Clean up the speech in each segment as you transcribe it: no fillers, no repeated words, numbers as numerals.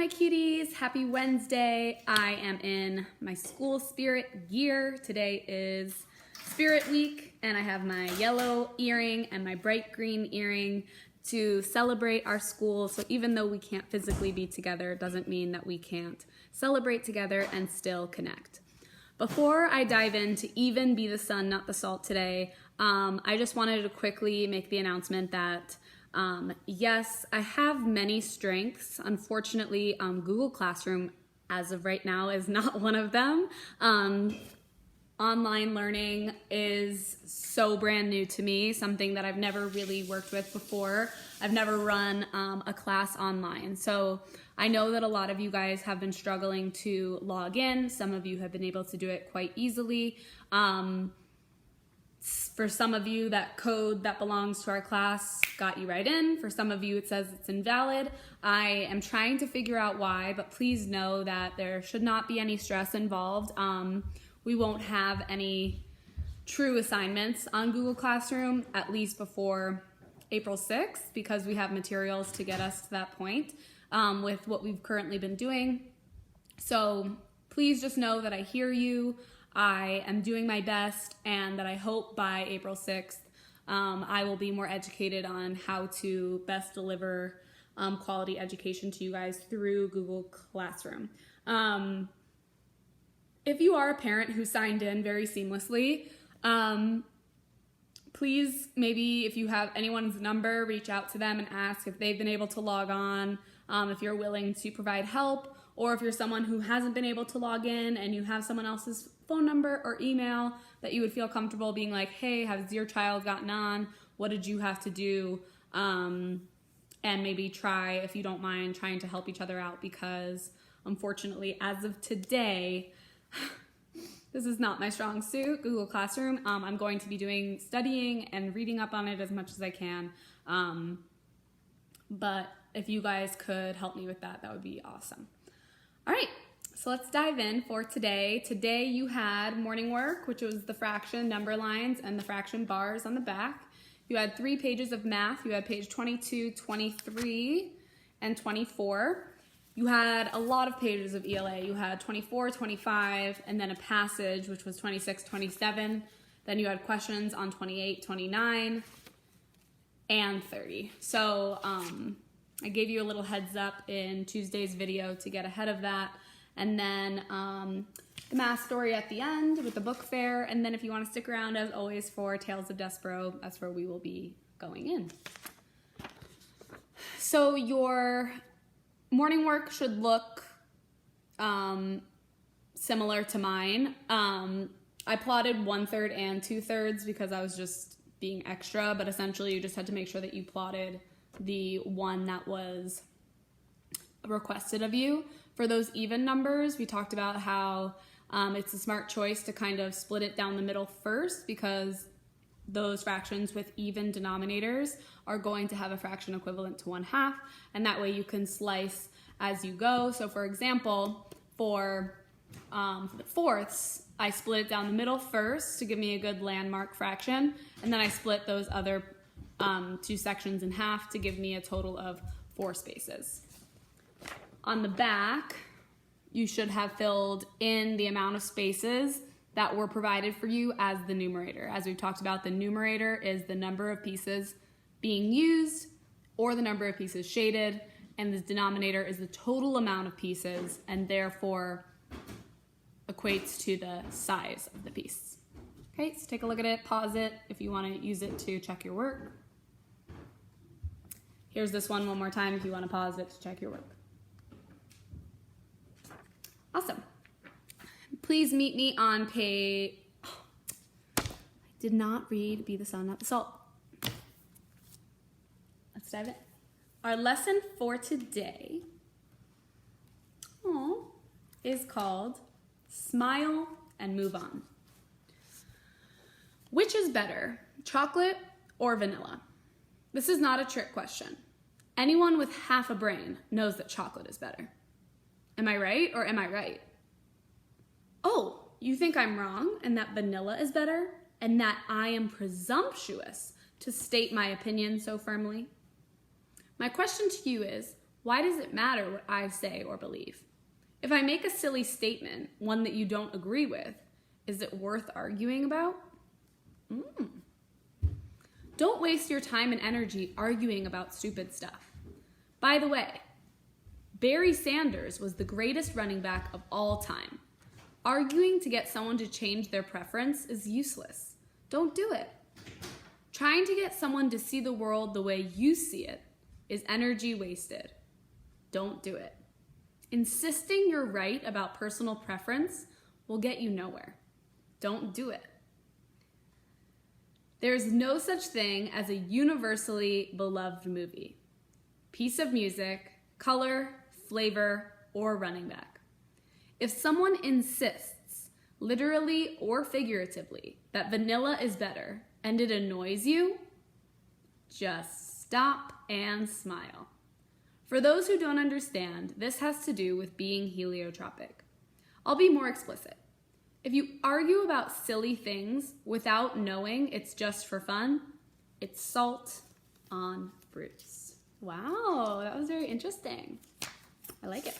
my cuties, happy Wednesday. I am in my school spirit gear. Today is Spirit Week and I have my yellow earring and my bright green earring to celebrate our school. So even though we can't physically be together, it doesn't mean that we can't celebrate together and still connect. Before I dive into Even Be the Sun, Not the Salt today, I just wanted to quickly make the announcement that yes, I have many strengths. Unfortunately, Google Classroom, as of right now, is not one of them. Online learning is so brand new to me, something that I've never really worked with before. I've never run a class online. So I know that a lot of you guys have been struggling to log in. Some of you have been able to do it quite easily. For some of you, that code that belongs to our class got you right in. For some of you, it says it's invalid. I am trying to figure out why, but please know that there should not be any stress involved. We won't have any true assignments on Google Classroom, at least before April 6th, because we have materials to get us to that point with what we've currently been doing. So please just know that I hear you. I am doing my best, and that I hope by April 6th, I will be more educated on how to best deliver quality education to you guys through Google Classroom. If you are a parent who signed in very seamlessly, please, maybe if you have anyone's number, reach out to them and ask if they've been able to log on, if you're willing to provide help, or if you're someone who hasn't been able to log in and you have someone else's phone number or email that you would feel comfortable being like, hey, has your child gotten on? What did you have to do? And maybe try, if you don't mind, trying to help each other out, because unfortunately, as of today, this is not my strong suit, Google Classroom. I'm going to be doing studying and reading up on it as much as I can. But if you guys could help me with that, that would be awesome. All right, so let's dive in for today. Today you had morning work, which was the fraction number lines and the fraction bars on the back. You had 3 pages of math. You had page 22, 23, and 24. You had a lot of pages of ELA. You had 24, 25, and then a passage, which was 26, 27. Then you had questions on 28, 29, and 30. So I gave you a little heads up in Tuesday's video to get ahead of that. And then the math story at the end with the book fair. And then if you want to stick around, as always, for Tales of Despero, that's where we will be going in. So your morning work should look similar to mine. I plotted 1/3 and 2/3 because I was just being extra, but essentially you just had to make sure that you plotted the one that was requested of you. For those even numbers, we talked about how it's a smart choice to kind of split it down the middle first, because those fractions with even denominators are going to have a fraction equivalent to 1/2, and that way you can slice as you go. So for example, for the fourths, I split it down the middle first to give me a good landmark fraction, and then I split those other 2 sections in half to give me a total of 4 spaces. On the back, you should have filled in the amount of spaces that were provided for you as the numerator. As we've talked about, the numerator is the number of pieces being used or the number of pieces shaded, and the denominator is the total amount of pieces and therefore equates to the size of the piece. Okay, so take a look at it, pause it if you want to use it to check your work. Here's this one more time if you want to pause it to check your work. Awesome. Please meet me on page... I did not read Be the Sun, Not the Salt. Let's dive in. Our lesson for today is called Smile and Move On. Which is better, chocolate or vanilla? This is not a trick question. Anyone with half a brain knows that chocolate is better. Am I right or am I right? Oh, you think I'm wrong and that vanilla is better and that I am presumptuous to state my opinion so firmly? My question to you is, Why does it matter what I say or believe? If I make a silly statement, one that you don't agree with, is it worth arguing about? Don't waste your time and energy arguing about stupid stuff. By the way, Barry Sanders was the greatest running back of all time. Arguing to get someone to change their preference is useless. Don't do it. Trying to get someone to see the world the way you see it is energy wasted. Don't do it. Insisting you're right about personal preference will get you nowhere. Don't do it. There's no such thing as a universally beloved movie, piece of music, color, flavor, or running back. If someone insists, literally or figuratively, that vanilla is better and it annoys you, just stop and smile. For those who don't understand, this has to do with being heliotropic. I'll be more explicit. If you argue about silly things without knowing it's just for fun, it's salt on fruits. Wow, that was very interesting. I like it.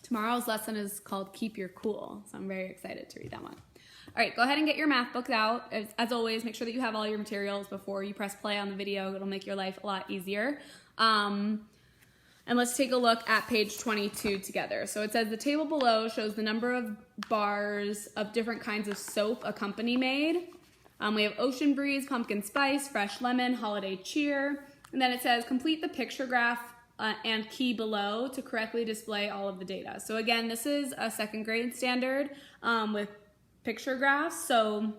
Tomorrow's lesson is called Keep Your Cool, so I'm very excited to read that one. All right, go ahead and get your math books out. As always, make sure that you have all your materials before you press play on the video. It'll make your life a lot easier. And let's take a look at page 22 together. So it says the table below shows the number of bars of different kinds of soap a company made. We have Ocean Breeze, Pumpkin Spice, Fresh Lemon, Holiday Cheer. And then it says complete the picture graph and key below to correctly display all of the data. So again, this is a second grade standard with picture graphs. So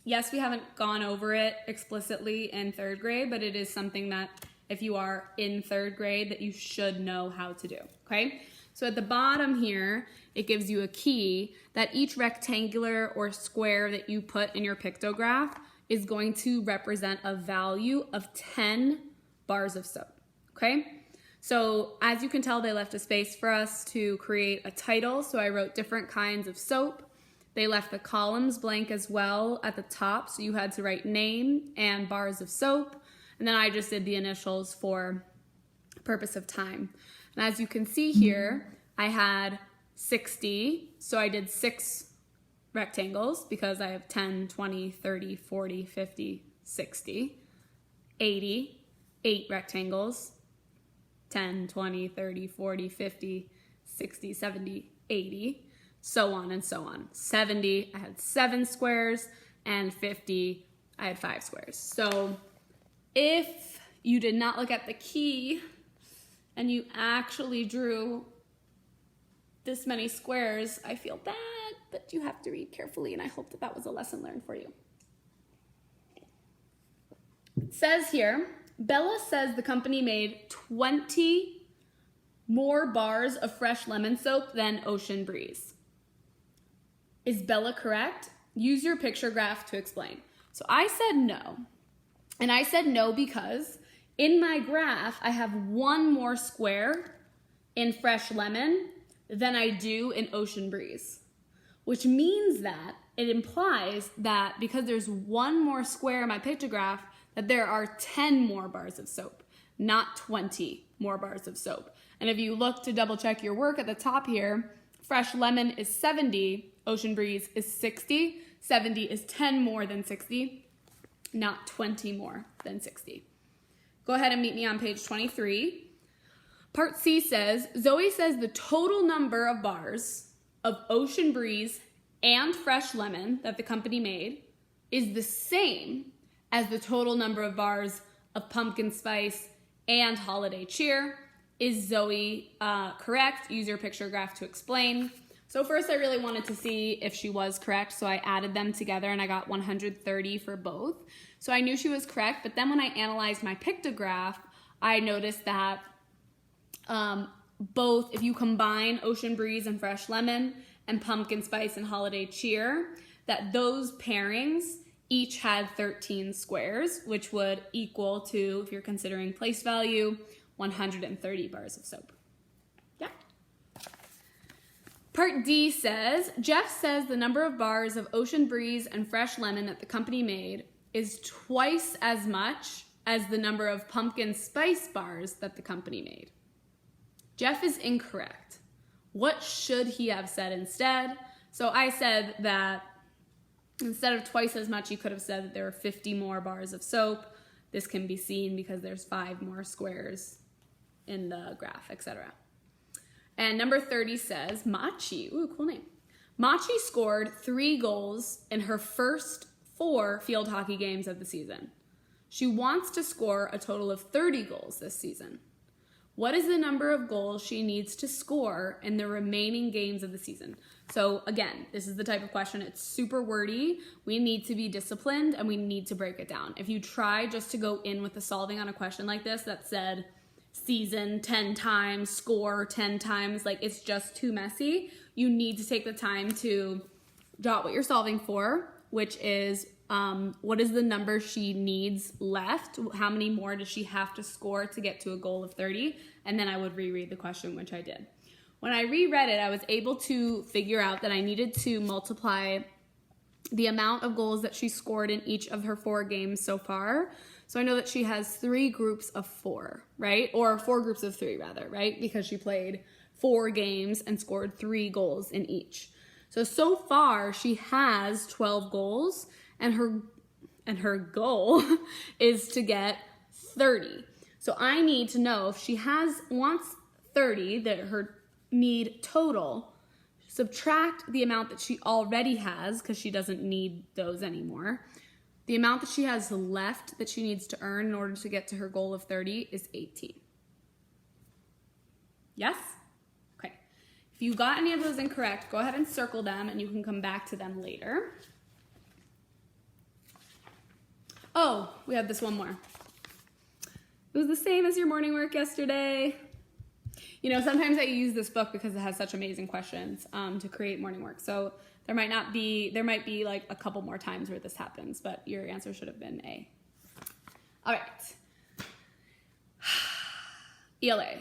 yes, we haven't gone over it explicitly in third grade, but it is something that if you are in third grade that you should know how to do, okay? So at the bottom here, it gives you a key that each rectangular or square that you put in your pictograph is going to represent a value of 10 bars of soap, okay? So as you can tell, they left a space for us to create a title. So I wrote different kinds of soap. They left the columns blank as well at the top. So you had to write name and bars of soap. And then I just did the initials for purpose of time. And as you can see here, I had 60. So I did 6 rectangles because I have 10, 20, 30, 40, 50, 60, 80, 8 rectangles, 10, 20, 30, 40, 50, 60, 70, 80, so on and so on. 70, I had 7 squares, and 50, I had 5 squares. So if you did not look at the key and you actually drew this many squares, I feel bad, but you have to read carefully, and I hope that that was a lesson learned for you. It says here, Bella says the company made 20 more bars of Fresh Lemon soap than Ocean Breeze. Is Bella correct? Use your picture graph to explain. So I said no. And I said no because in my graph, I have 1 more square in Fresh Lemon than I do in Ocean Breeze, which means that it implies that because there's 1 more square in my pictograph, that there are 10 more bars of soap, not 20 more bars of soap. And if you look to double check your work at the top here, Fresh Lemon is 70, Ocean Breeze is 60, 70 is 10 more than 60, not 20 more than 60. Go ahead and meet me on page 23. Part C says, Zoe says the total number of bars of Ocean Breeze and Fresh Lemon that the company made is the same as the total number of bars of Pumpkin Spice and Holiday Cheer. Is Zoe correct? Use your picture graph to explain. So first I really wanted to see if she was correct, so I added them together and I got 130 for both. So I knew she was correct, but then when I analyzed my pictograph, I noticed that both, if you combine Ocean Breeze and Fresh Lemon and Pumpkin Spice and Holiday Cheer, that those pairings each had 13 squares, which would equal to, if you're considering place value, 130 bars of soap. Yeah. Part D says, Jeff says the number of bars of Ocean Breeze and Fresh Lemon that the company made is twice as much as the number of Pumpkin Spice bars that the company made. Jeff is incorrect. What should he have said instead? So I said that instead of twice as much, you could have said that there are 50 more bars of soap. This can be seen because there's 5 more squares in the graph, etc. And number 30 says, Machi, ooh, cool name. Machi scored 3 goals in her first 4 field hockey games of the season. She wants to score a total of 30 goals this season. What is the number of goals she needs to score in the remaining games of the season? So again, this is the type of question, it's super wordy. We need to be disciplined and we need to break it down. If you try just to go in with the solving on a question like this that said season 10 times, score 10 times, like it's just too messy. You need to take the time to jot what you're solving for, which is what is the number she needs left? How many more does she have to score to get to a goal of 30? And then I would reread the question, which I did. When I reread it, I was able to figure out that I needed to multiply the amount of goals that she scored in each of her 4 games so far. So I know that she has 3 groups of 4, right? Or 4 groups of 3 rather, right? Because she played 4 games and scored 3 goals in each. So far she has 12 goals and her goal is to get 30. So I need to know if she wants 30, that her need total, subtract the amount that she already has because she doesn't need those anymore. The amount that she has left that she needs to earn in order to get to her goal of 30 is 18. Yes? Okay. If you got any of those incorrect, go ahead and circle them and you can come back to them later. Oh, we have this one more. It was the same as your morning work yesterday. You know, sometimes I use this book because it has such amazing questions to create morning work. So there might be like a couple more times where this happens, but your answer should have been A. All right. ELA,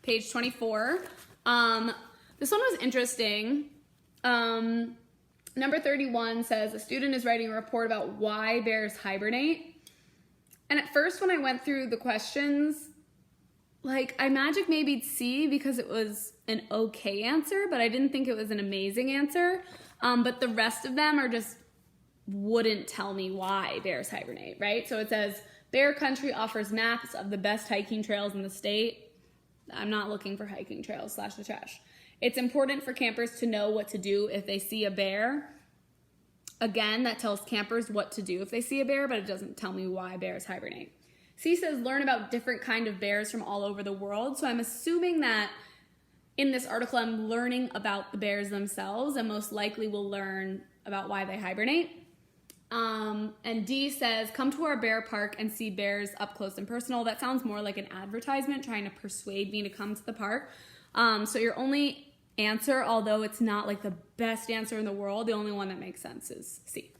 page 24. This one was interesting. Number 31 says, a student is writing a report about why bears hibernate. And at first when I went through the questions, like I magic maybe C because it was an okay answer, but I didn't think it was an amazing answer. But the rest of them are just wouldn't tell me why bears hibernate, right? So it says, Bear Country offers maps of the best hiking trails in the state. I'm not looking for hiking trails / the trash. It's important for campers to know what to do if they see a bear. Again, that tells campers what to do if they see a bear, but it doesn't tell me why bears hibernate. C says learn about different kind of bears from all over the world. So I'm assuming that in this article, I'm learning about the bears themselves and most likely will learn about why they hibernate. And D says, come to our bear park and see bears up close and personal. That sounds more like an advertisement trying to persuade me to come to the park. So your only answer, although it's not like the best answer in the world, the only one that makes sense is C.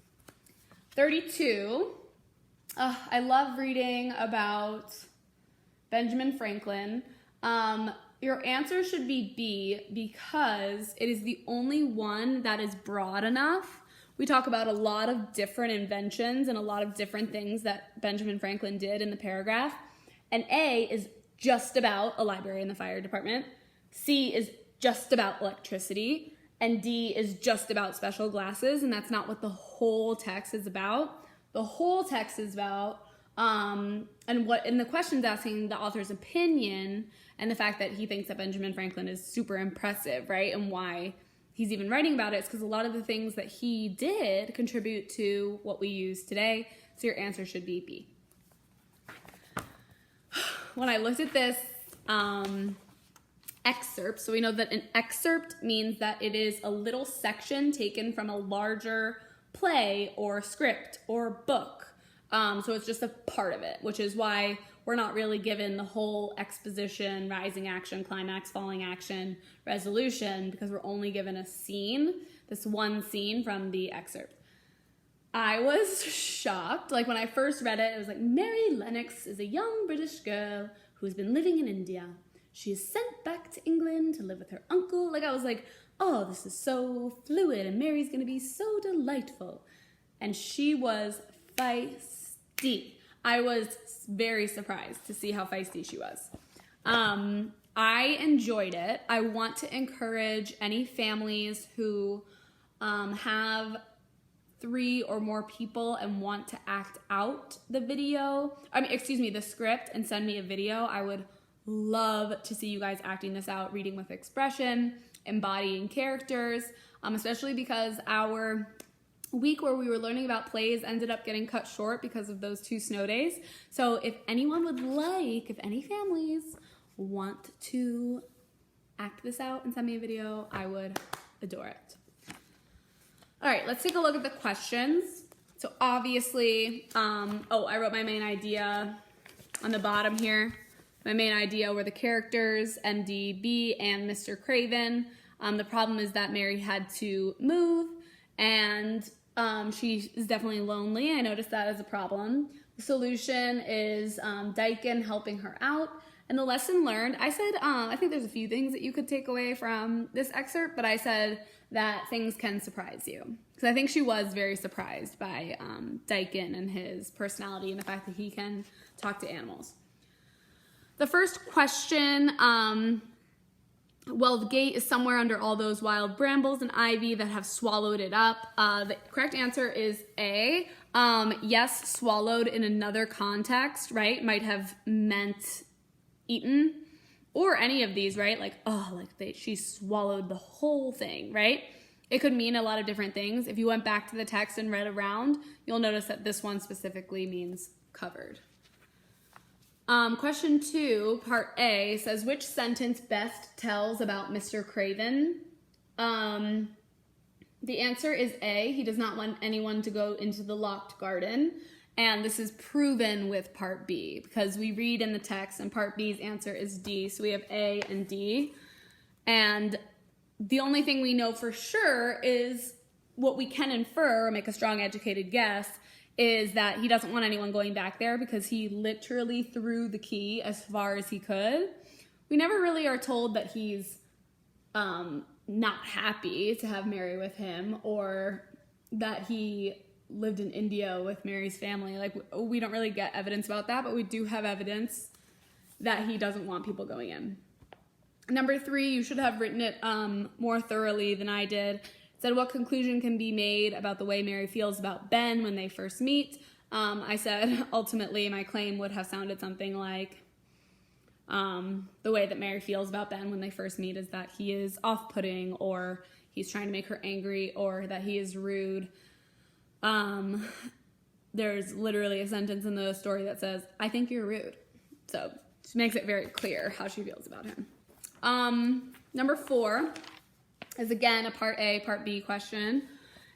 32. I love reading about Benjamin Franklin. Your answer should be B because it is the only one that is broad enough. We talk about a lot of different inventions and a lot of different things that Benjamin Franklin did in the paragraph. And A is just about a library and the fire department. C is just about electricity. And D is just about special glasses. And that's not what the whole text is about. The whole text is about, and the question's asking the author's opinion and the fact that he thinks that Benjamin Franklin is super impressive, right? And why he's even writing about it is because a lot of the things that he did contribute to what we use today. So your answer should be B. When I looked at this excerpt, so we know that an excerpt means that it is a little section taken from a larger play or script or book. So it's just a part of it, which is why we're not really given the whole exposition, rising action, climax, falling action, resolution, because we're only given a scene, this one scene from the excerpt. I was shocked. Like when I first read it, it was like, Mary Lennox is a young British girl who's been living in India. She is sent back to England to live with her uncle. Like I was like, oh, this is so fluid and Mary's gonna be so delightful. And she was feisty. I was very surprised to see how feisty she was. I enjoyed it. I want to encourage any families who have 3 or more people and want to act out the the script and send me a video. I would love to see you guys acting this out, reading with expression, embodying characters, especially because our week where we were learning about plays ended up getting cut short because of those 2 snow days. So if anyone would like, if any families want to act this out and send me a video, I would adore it. All right, let's take a look at the questions. So obviously, I wrote my main idea on the bottom here. My main idea were the characters, MDB and Mr. Craven. The problem is that Mary had to move, and she is definitely lonely. I noticed that as a problem. The solution is Daikin helping her out. And the lesson learned, I said, I think there's a few things that you could take away from this excerpt, but I said that things can surprise you. Because I think she was very surprised by Daikin and his personality and the fact that he can talk to animals. The first question, the gate is somewhere under all those wild brambles and ivy that have swallowed it up. The correct answer is A. Yes, swallowed in another context, right? Might have meant eaten, or any of these, right? She swallowed the whole thing, right? It could mean a lot of different things. If you went back to the text and read around, you'll notice that this one specifically means covered. Question 2, part A, says, which sentence best tells about Mr. Craven? The answer is A, he does not want anyone to go into the locked garden. And this is proven with part B, because we read in the text and part B's answer is D. So we have A and D. And the only thing we know for sure is what we can infer or make a strong educated guess is that he doesn't want anyone going back there because he literally threw the key as far as he could. We never really are told that he's not happy to have Mary with him, or that he lived in India with Mary's family. We don't really get evidence about that, but we do have evidence that he doesn't want people going in. Number 3, you should have written it more thoroughly than I did. It said, what conclusion can be made about the way Mary feels about Ben when they first meet? I said, ultimately, my claim would have sounded something like, the way that Mary feels about Ben when they first meet is that he is off-putting, or he's trying to make her angry, or that he is rude. There's literally a sentence in the story that says, I think you're rude. So she makes it very clear how she feels about him. Number 4 is again a part A, part B question.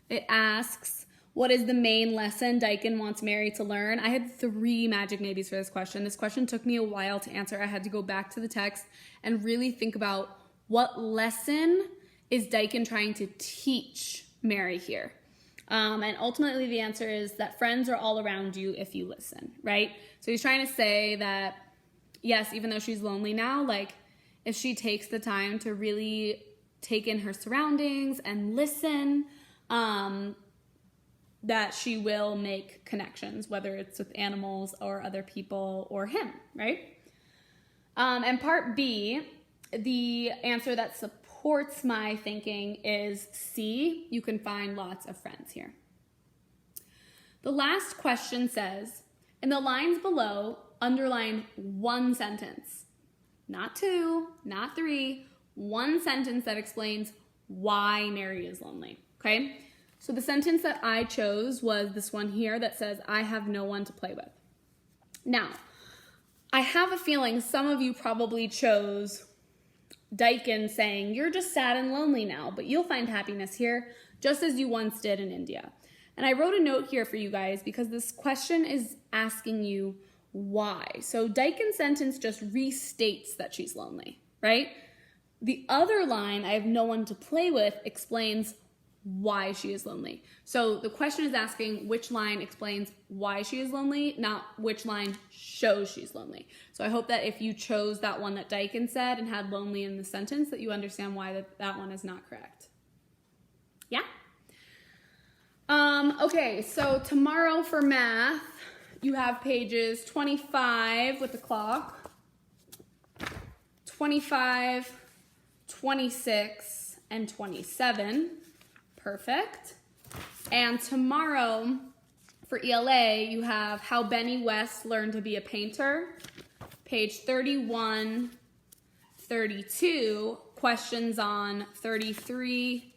It asks, what is the main lesson Daikin wants Mary to learn? I had 3 magic maybes for this question. This question took me a while to answer. I had to go back to the text and really think about what lesson is Daikin trying to teach Mary here. And ultimately the answer is that friends are all around you if you listen, right? So he's trying to say that, yes, even though she's lonely now, if she takes the time to really take in her surroundings and listen, that she will make connections, whether it's with animals or other people or him, right? And part B, the answer that supports my thinking is C. You can find lots of friends here. The last question says, in the lines below, underline one sentence. Not 2, not 3, one sentence that explains why Mary is lonely, okay? So the sentence that I chose was this one here that says, I have no one to play with. Now, I have a feeling some of you probably chose Daikin saying, you're just sad and lonely now, but you'll find happiness here, just as you once did in India. And I wrote a note here for you guys because this question is asking you why. So Daikin's sentence just restates that she's lonely, right? The other line, I have no one to play with, explains why she is lonely. So the question is asking which line explains why she is lonely, not which line shows she's lonely. So I hope that if you chose that one that Daikin said and had lonely in the sentence, that you understand why that one is not correct. Yeah? Okay, so tomorrow for math, you have pages 25 with the clock, 25, 26, and 27. Perfect. And tomorrow for ELA, you have How Benny West Learned to Be a Painter, page 31, 32, questions on 33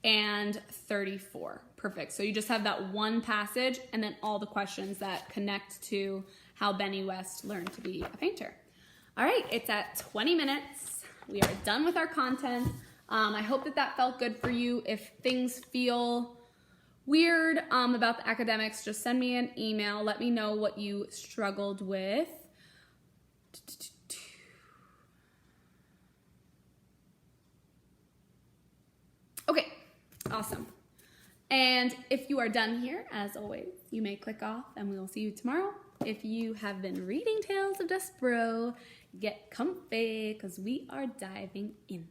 and 34. Perfect. So you just have that one passage and then all the questions that connect to how Benny West learned to be a painter. All right, it's at 20 minutes. We are done with our content. I hope that felt good for you. If things feel weird about the academics, just send me an email. Let me know what you struggled with. Okay, awesome. And if you are done here, as always, you may click off and we will see you tomorrow. If you have been reading Tales of Despero, get comfy because we are diving in.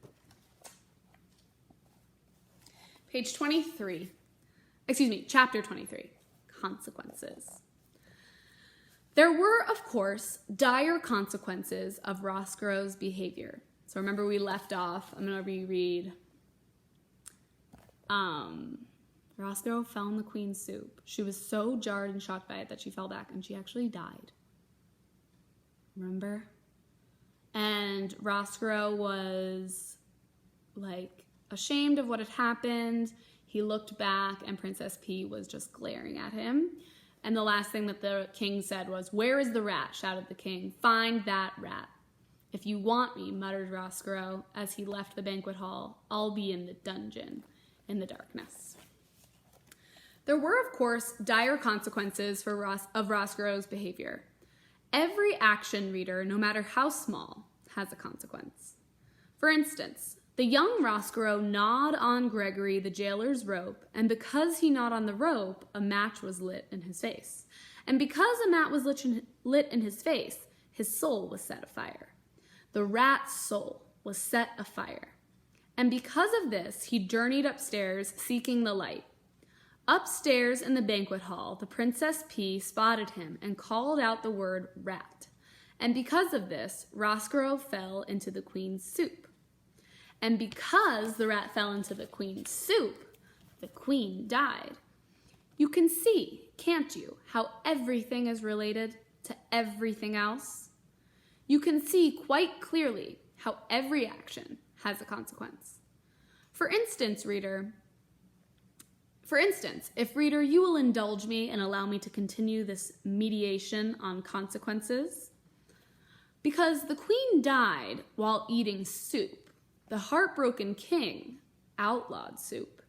Page 23. Excuse me, chapter 23, Consequences. There were, of course, dire consequences of Roscoe's behavior. So remember we left off, I'm going to reread. Roscoe fell in the queen's soup. She was so jarred and shocked by it that she fell back and she actually died. Remember? And Roscoe was like ashamed of what had happened. He looked back and Princess P was just glaring at him. And the last thing that the king said was, "Where is the rat?" shouted the king. "Find that rat." "If you want me," muttered Roscoe as he left the banquet hall, "I'll be in the dungeon in the darkness." There were, of course, dire consequences of Roscoe's behavior. Every action, reader, no matter how small, has a consequence. For instance, the young Roscoe gnawed on Gregory the jailer's rope, and because he gnawed on the rope, a match was lit in his face. And because a match was lit in his face, his soul was set afire. The rat's soul was set afire. And because of this, he journeyed upstairs seeking the light. Upstairs in the banquet hall, the Princess P spotted him and called out the word rat. And because of this, Roscoe fell into the queen's soup. And because the rat fell into the queen's soup, the queen died. You can see, can't you, how everything is related to everything else? You can see quite clearly how every action has a consequence. For instance, if reader, you will indulge me and allow me to continue this mediation on consequences. Because the queen died while eating soup, the heartbroken king outlawed soup.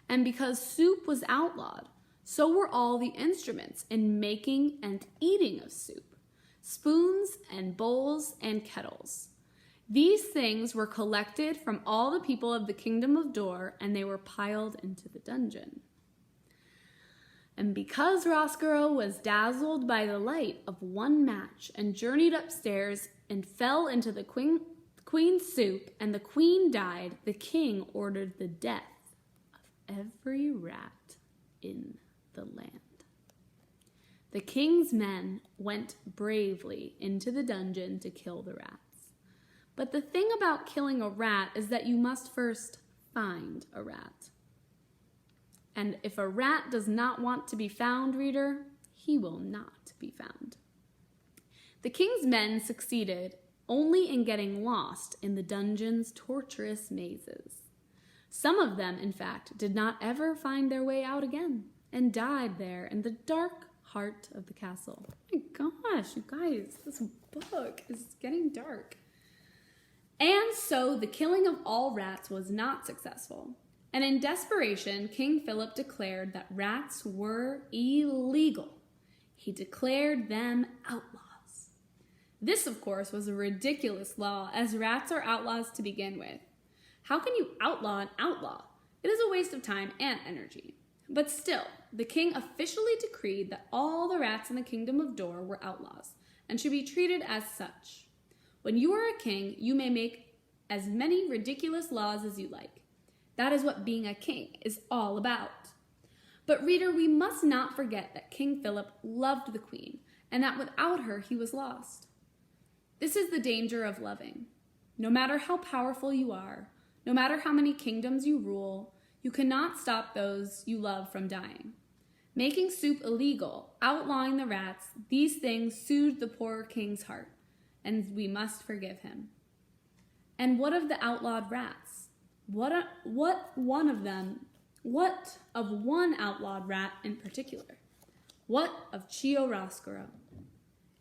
And because soup was outlawed, so were all the instruments in making and eating of soup, spoons and bowls and kettles. These things were collected from all the people of the kingdom of Dor, and they were piled into the dungeon. And because Roscoe was dazzled by the light of one match and journeyed upstairs and fell into the queen's soup, and the queen died, the king ordered the death of every rat in the land. The king's men went bravely into the dungeon to kill the rats. But the thing about killing a rat is that you must first find a rat. And if a rat does not want to be found, reader, he will not be found. The king's men succeeded only in getting lost in the dungeon's tortuous mazes. Some of them, in fact, did not ever find their way out again and died there in the dark heart of the castle. Oh my gosh, you guys, this book is getting dark. And so the killing of all rats was not successful. And in desperation, King Philip declared that rats were illegal. He declared them outlaws. This, of course, was a ridiculous law, as rats are outlaws to begin with. How can you outlaw an outlaw? It is a waste of time and energy. But still, the king officially decreed that all the rats in the kingdom of Dor were outlaws and should be treated as such. When you are a king, you may make as many ridiculous laws as you like. That is what being a king is all about. But reader, we must not forget that King Philip loved the queen, and that without her he was lost. This is the danger of loving. No matter how powerful you are, no matter how many kingdoms you rule, you cannot stop those you love from dying. Making soup illegal, outlawing the rats, these things soothed the poor king's heart, and we must forgive him. And what of the outlawed rats? What of one outlawed rat in particular? What of Chiaroscuro?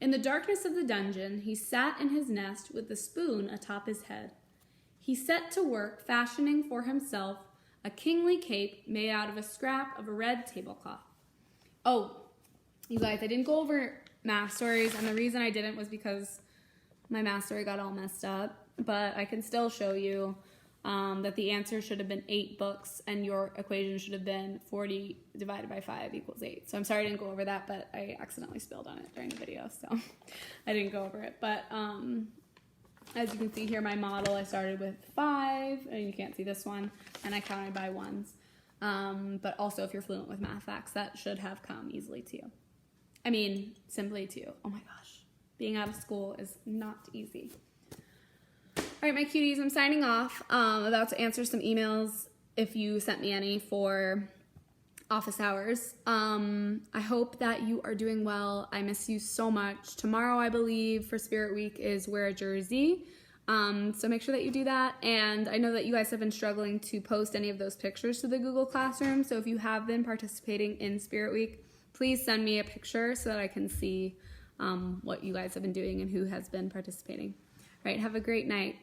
In the darkness of the dungeon, he sat in his nest with the spoon atop his head. He set to work fashioning for himself a kingly cape made out of a scrap of a red tablecloth. Oh, you guys, I didn't go over math stories, and the reason I didn't was because my math story got all messed up, but I can still show you that the answer should have been 8 books, and your equation should have been 40 divided by 5 equals 8. So I'm sorry I didn't go over that, but I accidentally spilled on it during the video, so I didn't go over it. But as you can see here, my model, I started with 5, and you can't see this one, and I counted by ones. But also, if you're fluent with math facts, that should have come easily to you. I mean, simply to you. Oh my gosh, being out of school is not easy. All right, my cuties, I'm signing off. About to answer some emails if you sent me any for office hours. I hope that you are doing well. I miss you so much. Tomorrow, I believe, for Spirit Week is wear a jersey. So make sure that you do that. And I know that you guys have been struggling to post any of those pictures to the Google Classroom. So if you have been participating in Spirit Week, please send me a picture so that I can see what you guys have been doing and who has been participating. All right, have a great night.